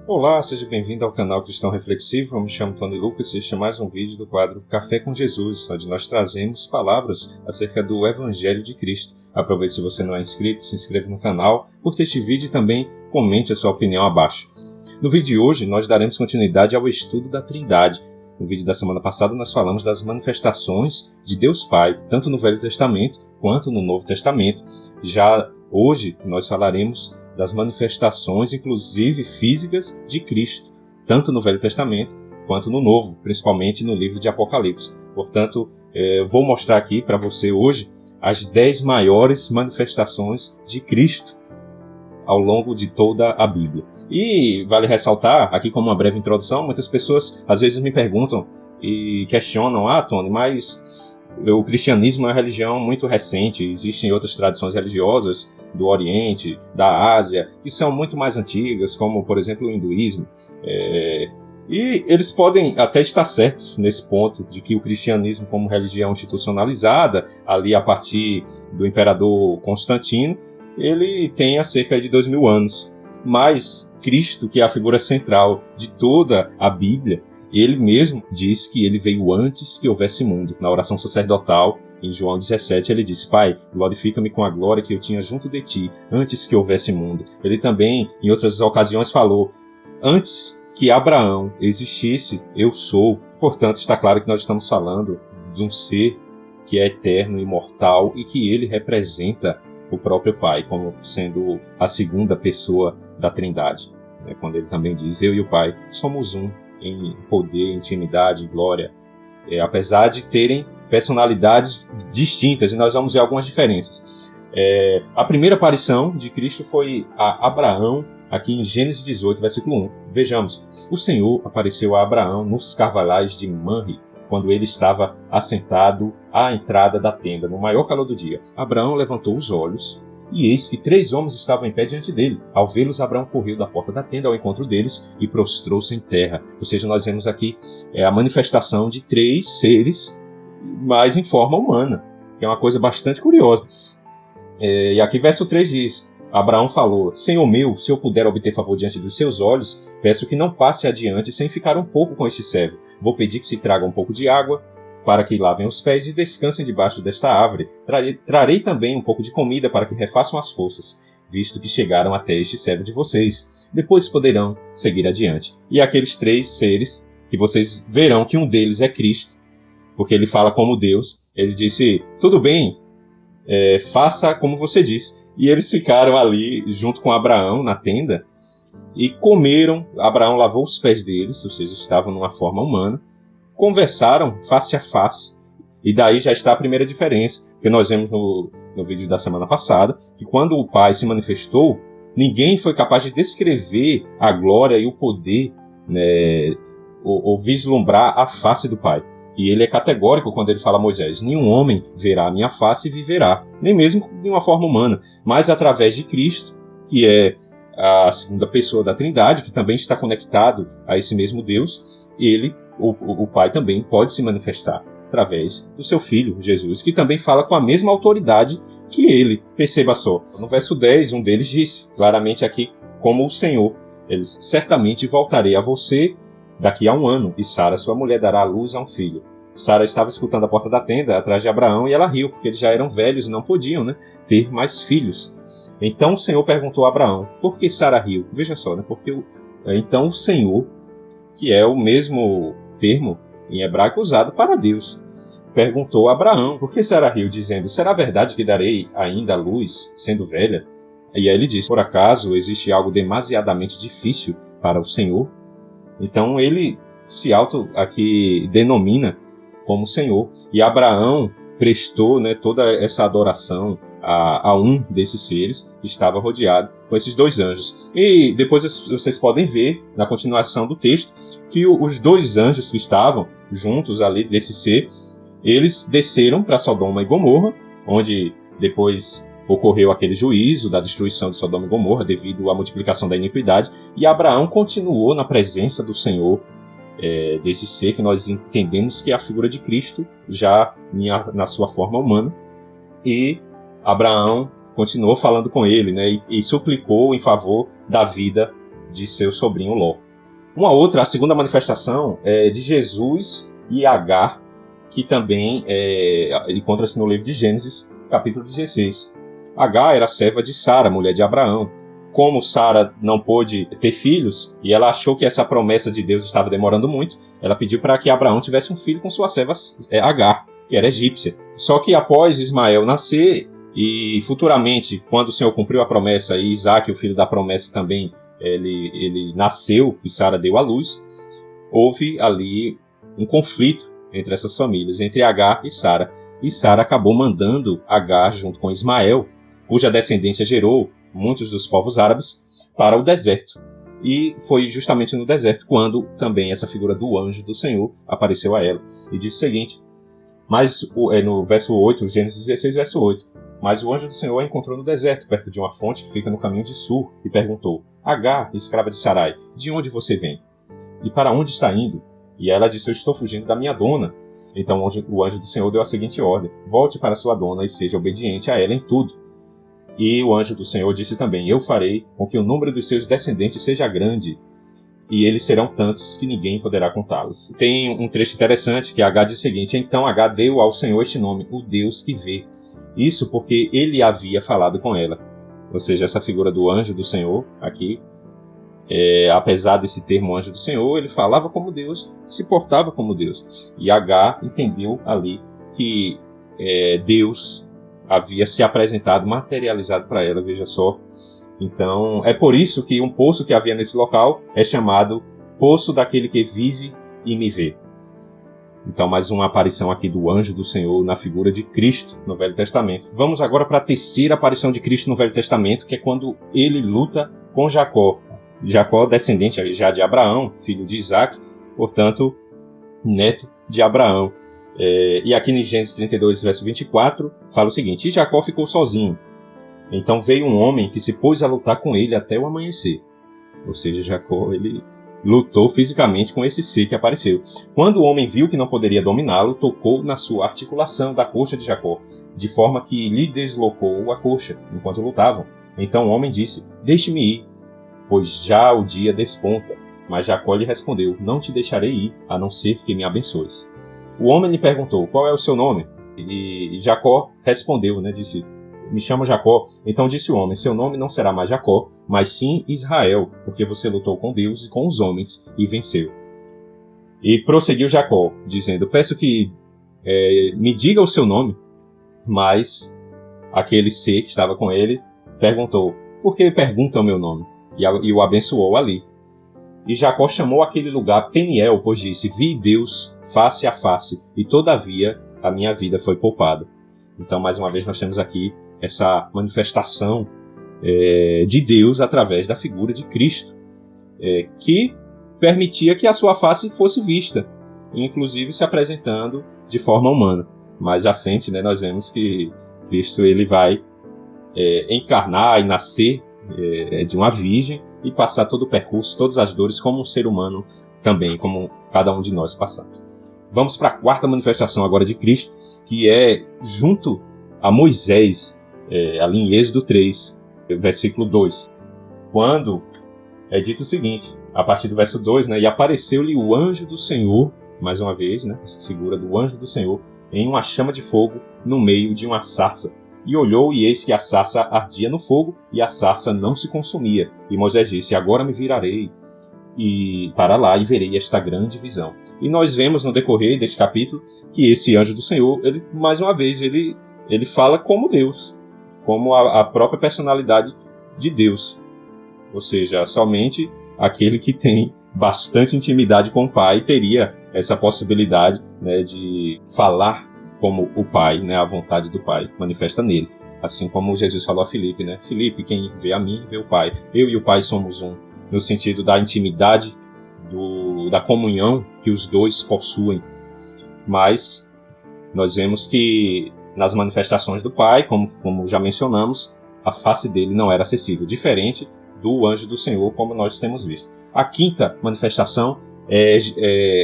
Olá, seja bem-vindo ao canal Cristão Reflexivo. Eu me chamo Tony Lucas e este é mais um vídeo do quadro Café com Jesus, onde nós trazemos palavras acerca do Evangelho de Cristo. Aproveite, se você não é inscrito, se inscreva no canal, curta este vídeo e também comente a sua opinião abaixo. No vídeo de hoje, nós daremos continuidade ao estudo da Trindade. No vídeo da semana passada, nós falamos das manifestações de Deus Pai, tanto no Velho Testamento quanto no Novo Testamento. Já hoje, nós falaremos das manifestações, inclusive físicas, de Cristo, tanto no Velho Testamento quanto no Novo, principalmente no livro de Apocalipse. Portanto, vou mostrar aqui para você hoje as 10 maiores manifestações de Cristo ao longo de toda a Bíblia. E vale ressaltar, aqui como uma breve introdução, muitas pessoas às vezes me perguntam e questionam, Tony, mas o cristianismo é uma religião muito recente, existem outras tradições religiosas do Oriente, da Ásia, que são muito mais antigas, como, por exemplo, o hinduísmo. E eles podem até estar certos nesse ponto de que o cristianismo, como religião institucionalizada, ali a partir do imperador Constantino, ele tem há cerca de 2000 anos. Mas Cristo, que é a figura central de toda a Bíblia, ele mesmo diz que ele veio antes que houvesse mundo. Na oração sacerdotal, em João 17, ele diz: Pai, glorifica-me com a glória que eu tinha junto de ti, antes que houvesse mundo. Ele também, em outras ocasiões, falou: antes que Abraão existisse, eu sou. Portanto, está claro que nós estamos falando de um ser que é eterno, imortal, e que ele representa o próprio Pai, como sendo a segunda pessoa da Trindade. Quando ele também diz: eu e o Pai somos um, em poder, intimidade, glória, apesar de terem personalidades distintas, e nós vamos ver algumas diferenças. A primeira aparição de Cristo foi a Abraão, aqui em Gênesis 18, versículo 1. Vejamos: o Senhor apareceu a Abraão nos carvalhais de Manre, quando ele estava assentado à entrada da tenda, no maior calor do dia. Abraão levantou os olhos, e eis que 3 homens estavam em pé diante dele. Ao vê-los, Abraão correu da porta da tenda ao encontro deles e prostrou-se em terra. Ou seja, nós vemos aqui a manifestação de 3 seres, mas em forma humana, que é uma coisa bastante curiosa. E aqui verso 3 diz: Abraão falou: Senhor meu, se eu puder obter favor diante dos seus olhos, peço que não passe adiante sem ficar um pouco com este servo. Vou pedir que se traga um pouco de água, para que lavem os pés e descansem debaixo desta árvore. Trarei também um pouco de comida para que refaçam as forças, visto que chegaram até este servo de vocês. Depois poderão seguir adiante. E aqueles 3 seres, que vocês verão que um deles é Cristo, porque ele fala como Deus. Ele disse: tudo bem, faça como você disse. E eles ficaram ali junto com Abraão na tenda e comeram. Abraão lavou os pés deles, ou seja, estavam numa forma humana. Conversaram face a face. E daí já está a primeira diferença, que nós vemos no vídeo da semana passada, que quando o Pai se manifestou, ninguém foi capaz de descrever a glória e o poder, ou vislumbrar a face do Pai. E ele é categórico quando ele fala a Moisés: nenhum homem verá a minha face e viverá, nem mesmo de uma forma humana, mas através de Cristo, que é a segunda pessoa da Trindade, que também está conectado a esse mesmo Deus. Ele, o Pai, também pode se manifestar através do seu Filho, Jesus, que também fala com a mesma autoridade que ele. Perceba só, no verso 10, um deles disse claramente aqui, como o Senhor: eles: certamente voltarei a você daqui a 1 ano, e Sara, sua mulher, dará à luz a um filho. Sara estava escutando a porta da tenda, atrás de Abraão, e ela riu, porque eles já eram velhos e não podiam, ter mais filhos. Então o Senhor perguntou a Abraão: por que Sara riu? Veja só, então o Senhor, que é o mesmo termo em hebraico usado para Deus, perguntou a Abraão: por que Sara riu, dizendo: será verdade que darei ainda à luz, sendo velha? E aí ele disse: por acaso existe algo demasiadamente difícil para o Senhor? Então ele se aqui denomina como Senhor. E Abraão prestou toda essa adoração a um desses seres, que estava rodeado com esses 2 anjos. E depois vocês podem ver, na continuação do texto, que os 2 anjos que estavam juntos ali desse ser, eles desceram para Sodoma e Gomorra, onde depois ocorreu aquele juízo da destruição de Sodoma e Gomorra devido à multiplicação da iniquidade, e Abraão continuou na presença do Senhor, desse ser que nós entendemos que é a figura de Cristo, já na sua forma humana. E Abraão continuou falando com ele, e suplicou em favor da vida de seu sobrinho Ló. A segunda manifestação é de Jesus e Agar, que também encontra-se no livro de Gênesis, capítulo 16. Agar era serva de Sara, mulher de Abraão. Como Sara não pôde ter filhos, e ela achou que essa promessa de Deus estava demorando muito, ela pediu para que Abraão tivesse um filho com sua serva Agar, que era egípcia. Só que após Ismael nascer, e futuramente, quando o Senhor cumpriu a promessa, e Isaac, o filho da promessa também, ele nasceu e Sara deu à luz, houve ali um conflito entre essas famílias, entre Agar e Sara. E Sara acabou mandando Agar junto com Ismael, cuja descendência gerou muitos dos povos árabes, para o deserto. E foi justamente no deserto quando também essa figura do anjo do Senhor apareceu a ela. E disse o seguinte, no verso 8, Gênesis 16, verso 8, mas o anjo do Senhor a encontrou no deserto, perto de uma fonte que fica no caminho de Sur, e perguntou, Agar, escrava de Sarai, de onde você vem? E para onde está indo? E ela disse, eu estou fugindo da minha dona. Então o anjo do Senhor deu a seguinte ordem, volte para sua dona e seja obediente a ela em tudo. E o anjo do Senhor disse também, eu farei com que o número dos seus descendentes seja grande, e eles serão tantos que ninguém poderá contá-los. Tem um trecho interessante que Agar diz o seguinte, então Agar deu ao Senhor este nome, o Deus que vê. Isso porque ele havia falado com ela. Ou seja, essa figura do anjo do Senhor aqui, apesar desse termo anjo do Senhor, ele falava como Deus, se portava como Deus. E Agar entendeu ali que Deus havia se apresentado, materializado para ela, veja só. Então, é por isso que um poço que havia nesse local é chamado Poço daquele que vive e me vê. Então, mais uma aparição aqui do anjo do Senhor na figura de Cristo no Velho Testamento. Vamos agora para a terceira aparição de Cristo no Velho Testamento, que é quando ele luta com Jacó. Jacó, descendente já de Abraão, filho de Isaac, portanto, neto de Abraão. E aqui em Gênesis 32, verso 24, fala o seguinte, e Jacó ficou sozinho. Então veio um homem que se pôs a lutar com ele até o amanhecer. Ou seja, Jacó, ele lutou fisicamente com esse ser que apareceu. Quando o homem viu que não poderia dominá-lo, tocou na sua articulação da coxa de Jacó, de forma que lhe deslocou a coxa, enquanto lutavam. Então o homem disse, deixe-me ir, pois já o dia desponta. Mas Jacó lhe respondeu, não te deixarei ir, a não ser que me abençoes. O homem lhe perguntou, qual é o seu nome? E Jacó respondeu, disse, me chamo Jacó. Então disse o homem, seu nome não será mais Jacó, mas sim Israel, porque você lutou com Deus e com os homens e venceu. E prosseguiu Jacó, dizendo, peço que me diga o seu nome. Mas aquele ser que estava com ele perguntou, por que pergunta o meu nome? E o abençoou ali. E Jacó chamou aquele lugar Peniel, pois disse, vi Deus face a face, e todavia a minha vida foi poupada. Então, mais uma vez, nós temos aqui essa manifestação de Deus através da figura de Cristo, que permitia que a sua face fosse vista, inclusive se apresentando de forma humana. Mais à frente, nós vemos que Cristo ele vai encarnar e nascer de uma virgem, e passar todo o percurso, todas as dores, como um ser humano também, como cada um de nós passamos. Vamos para a quarta manifestação agora de Cristo, que é junto a Moisés, ali em Êxodo 3, versículo 2. Quando é dito o seguinte, a partir do verso 2, e apareceu-lhe o anjo do Senhor, mais uma vez, essa figura do anjo do Senhor, em uma chama de fogo no meio de uma sarça. E olhou, e eis que a sarça ardia no fogo, e a sarça não se consumia. E Moisés disse, agora me virarei para lá e verei esta grande visão. E nós vemos no decorrer deste capítulo que esse anjo do Senhor, ele, mais uma vez, ele fala como Deus, como a própria personalidade de Deus. Ou seja, somente aquele que tem bastante intimidade com o Pai teria essa possibilidade de falar como o Pai, a vontade do Pai manifesta nele. Assim como Jesus falou a Filipe, Filipe, quem vê a mim, vê o Pai. Eu e o Pai somos um, no sentido da intimidade, da comunhão que os dois possuem. Mas nós vemos que nas manifestações do Pai, como já mencionamos, a face dele não era acessível, diferente do anjo do Senhor, como nós temos visto. A quinta manifestação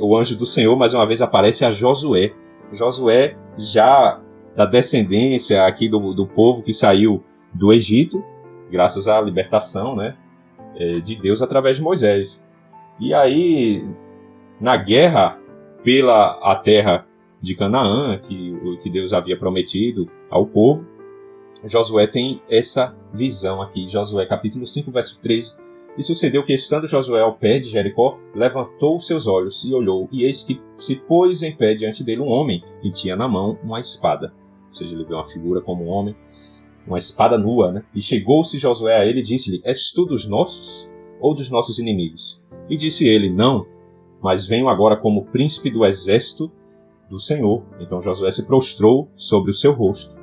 o anjo do Senhor, mais uma vez, aparece a Josué. Josué, já da descendência aqui do povo que saiu do Egito, graças à libertação, de Deus através de Moisés. E aí, na guerra pela a terra de Canaã, que Deus havia prometido ao povo, Josué tem essa visão aqui. Josué capítulo 5, verso 13. E sucedeu que, estando Josué ao pé de Jericó, levantou os seus olhos e olhou, e eis que se pôs em pé diante dele um homem que tinha na mão uma espada. Ou seja, ele viu uma figura como um homem, uma espada nua, né? E chegou-se Josué a ele e disse-lhe: És tu dos nossos ou dos nossos inimigos? E disse ele: Não, mas venho agora como príncipe do exército do Senhor. Então Josué se prostrou sobre o seu rosto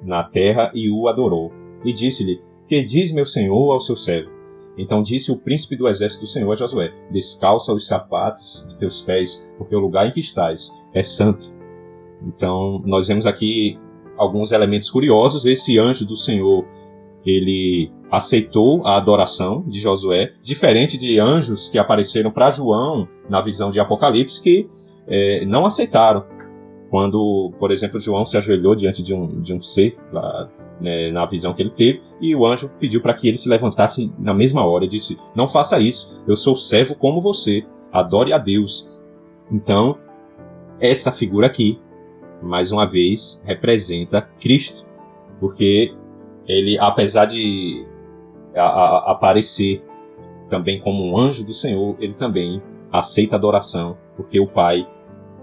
na terra e o adorou. E disse-lhe: Que diz meu senhor ao seu servo? Então disse o príncipe do exército do Senhor a Josué: Descalça os sapatos de teus pés, porque o lugar em que estás é santo. Então nós vemos aqui alguns elementos curiosos. Esse anjo do Senhor, ele aceitou a adoração de Josué, diferente de anjos que apareceram para João na visão de Apocalipse, que não aceitaram. Quando, por exemplo, João se ajoelhou diante de um ser, na visão que ele teve, e o anjo pediu para que ele se levantasse na mesma hora e disse: Não faça isso, eu sou servo como você, adore a Deus. Então, essa figura aqui, mais uma vez, representa Cristo, porque ele, apesar de aparecer também como um anjo do Senhor, ele também aceita adoração, porque o Pai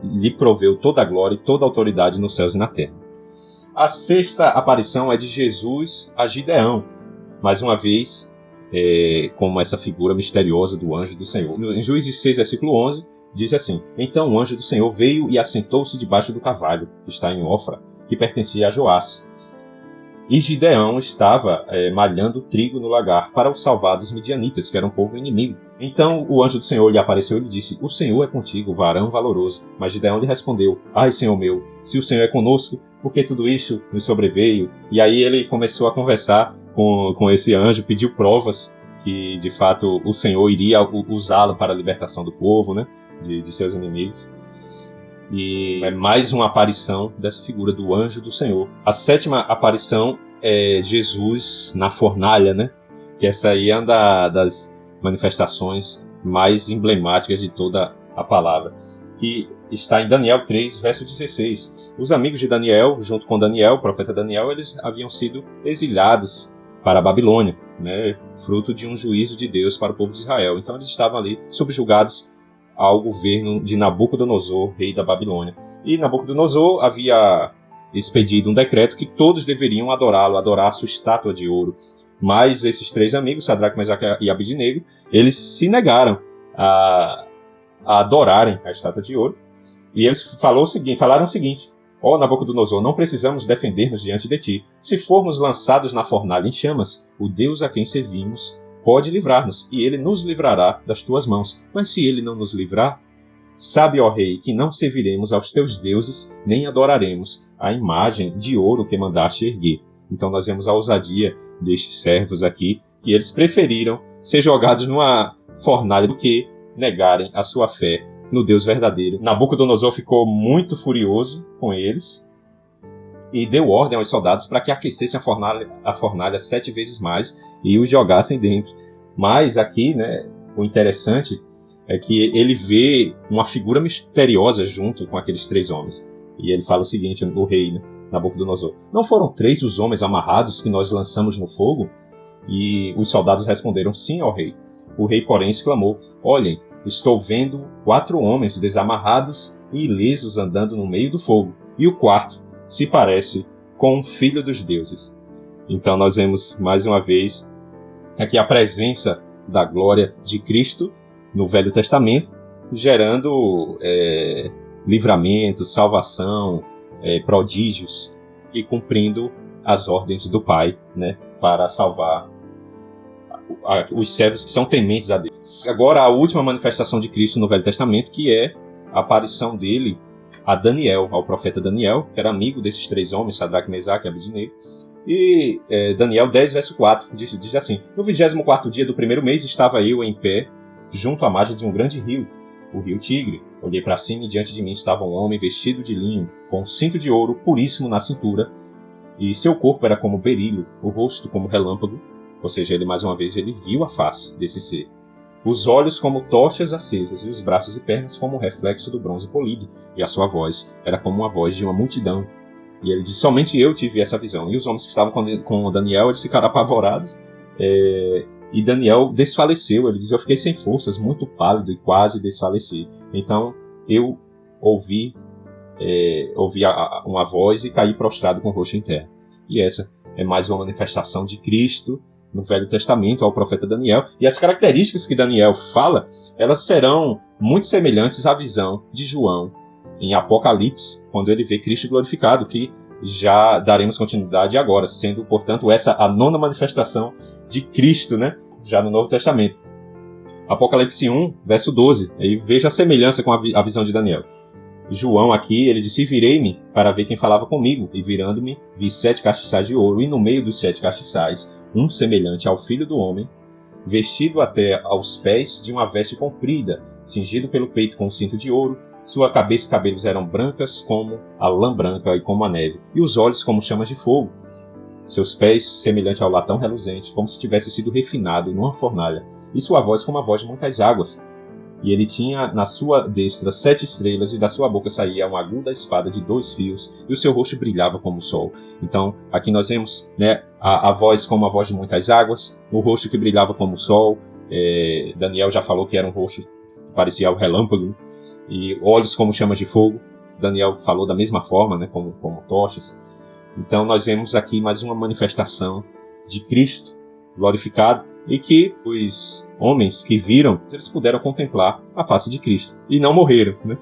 lhe proveu toda a glória e toda a autoridade nos céus e na terra. A sexta aparição é de Jesus a Gideão, mais uma vez, como essa figura misteriosa do anjo do Senhor. Em Juízes 6, versículo 11, diz assim: Então o anjo do Senhor veio e assentou-se debaixo do carvalho, que está em Ofra, que pertencia a Joás. E Gideão estava malhando trigo no lagar para o salvar dos midianitas, que eram um povo inimigo. Então o anjo do Senhor lhe apareceu e lhe disse: O Senhor é contigo, varão valoroso. Mas Gideão lhe respondeu: Ai, Senhor meu, se o Senhor é conosco, por que tudo isto nos sobreveio? E aí ele começou a conversar com esse anjo, pediu provas que de fato o Senhor iria usá-lo para a libertação do povo, né, de seus inimigos. E é mais uma aparição dessa figura do anjo do Senhor. A sétima aparição é Jesus na fornalha, né? Que essa aí é uma das manifestações mais emblemáticas de toda a palavra, que está em Daniel 3, verso 16. Os amigos de Daniel, junto com Daniel, o profeta Daniel, eles haviam sido exiliados para a Babilônia, né? Fruto de um juízo de Deus para o povo de Israel. Então eles estavam ali subjugados ao governo de Nabucodonosor, rei da Babilônia. E Nabucodonosor havia expedido um decreto que todos deveriam adorá-lo, adorar a sua estátua de ouro. Mas esses três amigos, Sadraque, Mesaque e Abednego, eles se negaram a adorarem a estátua de ouro. E eles falaram o seguinte: Ó Nabucodonosor, não precisamos defender-nos diante de ti. Se formos lançados na fornalha em chamas, o Deus a quem servimos pode livrar-nos, e ele nos livrará das tuas mãos. Mas se ele não nos livrar, sabe, ó rei, que não serviremos aos teus deuses, nem adoraremos a imagem de ouro que mandaste erguer. Então nós vemos a ousadia destes servos aqui, que eles preferiram ser jogados numa fornalha do que negarem a sua fé no Deus verdadeiro. Nabucodonosor ficou muito furioso com eles e deu ordem aos soldados para que aquecessem a fornalha 7 vezes mais e os jogassem dentro. Mas aqui, né, o interessante é que ele vê uma figura misteriosa junto com aqueles 3 homens. E ele fala o seguinte, o rei, né, Nabucodonosor: Não foram 3 os homens amarrados que nós lançamos no fogo? E os soldados responderam: Sim, ó rei. O rei, porém, exclamou: Olhem, estou vendo 4 homens desamarrados e ilesos andando no meio do fogo. E o quarto se parece com um filho dos deuses. Então nós vemos mais uma vez aqui a presença da glória de Cristo no Velho Testamento, gerando livramento, salvação, prodígios e cumprindo as ordens do Pai, né, para salvar os servos que são tementes a Deus. Agora a última manifestação de Cristo no Velho Testamento, que é a aparição dele a Daniel, ao profeta Daniel, que era amigo desses 3 homens, Sadraque, Mesaque e Abednego. E Daniel 10, verso 4, diz assim: No 24º dia do 1º mês estava eu em pé, junto à margem de um grande rio, o rio Tigre. Olhei para cima e diante de mim estava um homem vestido de linho, com um cinto de ouro puríssimo na cintura, e seu corpo era como berilo, o rosto como relâmpago, Ou seja, ele mais uma vez ele viu a face desse ser. Os olhos como tochas acesas e os braços e pernas como o reflexo do bronze polido. E a sua voz era como uma voz de uma multidão. E ele disse, somente eu tive essa visão. E os homens que estavam com Daniel, eles ficaram apavorados. E Daniel desfaleceu. Ele diz, eu fiquei sem forças, muito pálido e quase desfaleci. Então eu ouvi uma voz e caí prostrado com o rosto em terra. E essa é mais uma manifestação de Cristo no Velho Testamento ao profeta Daniel. E as características que Daniel fala, elas serão muito semelhantes à visão de João em Apocalipse, quando ele vê Cristo glorificado, que já daremos continuidade agora, sendo, portanto, essa a 9ª manifestação de Cristo, né? Já no Novo Testamento. Apocalipse 1, verso 12. Aí veja a semelhança com a visão de Daniel. João aqui, ele disse, virei-me para ver quem falava comigo, e virando-me, vi 7 castiçais de ouro, e no meio dos 7 castiçais, um semelhante ao Filho do Homem, vestido até aos pés de uma veste comprida, cingido pelo peito com um cinto de ouro, sua cabeça e cabelos eram brancas como a lã branca e como a neve, e os olhos como chamas de fogo. Seus pés semelhante ao latão reluzente, como se tivesse sido refinado numa fornalha, e sua voz como a voz de muitas águas. E ele tinha na sua destra 7 estrelas, e da sua boca saía uma aguda espada de 2 fios, e o seu rosto brilhava como o sol. Então, aqui nós vemos, né, a voz como a voz de muitas águas, o rosto que brilhava como o sol. Daniel já falou que era um rosto que parecia o relâmpago, e olhos como chamas de fogo. Daniel falou da mesma forma, né, como tochas. Então, nós vemos aqui mais uma manifestação de Cristo glorificado, e que os homens que viram, eles puderam contemplar a face de Cristo e não morreram, né?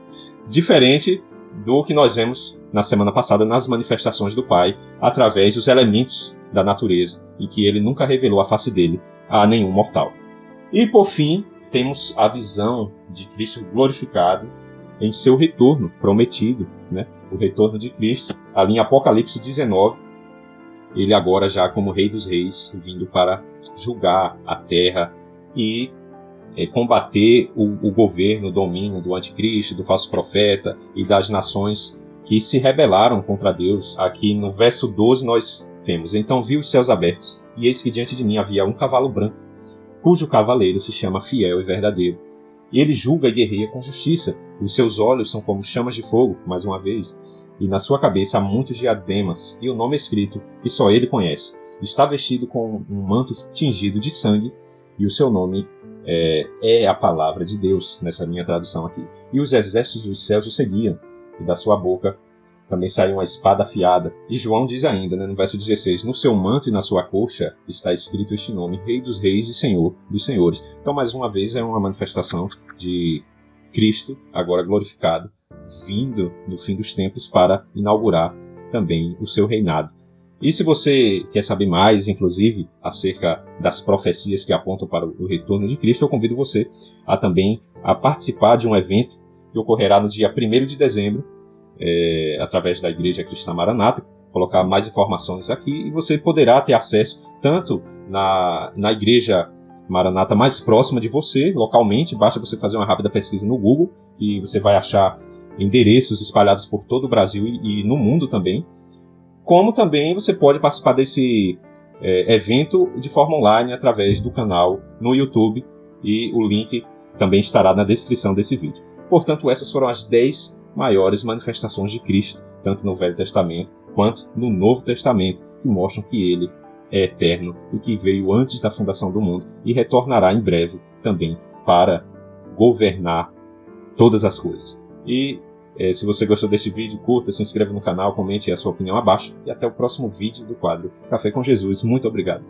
Diferente do que nós vemos na semana passada nas manifestações do Pai através dos elementos da natureza, e que ele nunca revelou a face dele a nenhum mortal. E por fim, temos a visão de Cristo glorificado em seu retorno prometido, né? O retorno de Cristo, ali em Apocalipse 19, ele agora já como Rei dos Reis, vindo para julgar a terra e combater o governo, o domínio do anticristo, do falso profeta e das nações que se rebelaram contra Deus. Aqui no verso 12 nós vemos, então vi os céus abertos, e eis que diante de mim havia um cavalo branco, cujo cavaleiro se chama Fiel e Verdadeiro. E ele julga e guerreia com justiça. Os seus olhos são como chamas de fogo, mais uma vez, e na sua cabeça há muitos diademas, e o nome escrito que só ele conhece. Está vestido com um manto tingido de sangue, e o seu nome é a palavra de Deus, nessa minha tradução aqui. E os exércitos dos céus o seguiam, e da sua boca também saiu uma espada afiada. E João diz ainda, né, no verso 16, no seu manto e na sua coxa está escrito este nome, Rei dos Reis e Senhor dos Senhores. Então, mais uma vez, é uma manifestação de Cristo, agora glorificado, vindo no fim dos tempos para inaugurar também o seu reinado. E se você quer saber mais, inclusive, acerca das profecias que apontam para o retorno de Cristo, eu convido você a participar de um evento que ocorrerá no dia 1º de dezembro, através da Igreja Cristã Maranata. Colocar mais informações aqui, e você poderá ter acesso tanto na Igreja Maranata mais próxima de você, localmente. Basta você fazer uma rápida pesquisa no Google, que você vai achar endereços espalhados por todo o Brasil e no mundo também. Como também você pode participar desse evento de forma online através do canal no YouTube, e o link também estará na descrição desse vídeo. Portanto, essas foram as 10 maiores manifestações de Cristo, tanto no Velho Testamento quanto no Novo Testamento, que mostram que ele é eterno e que veio antes da fundação do mundo e retornará em breve também para governar todas as coisas. E se você gostou deste vídeo, curta, se inscreva no canal, comente a sua opinião abaixo, e até o próximo vídeo do quadro Café com Jesus. Muito obrigado.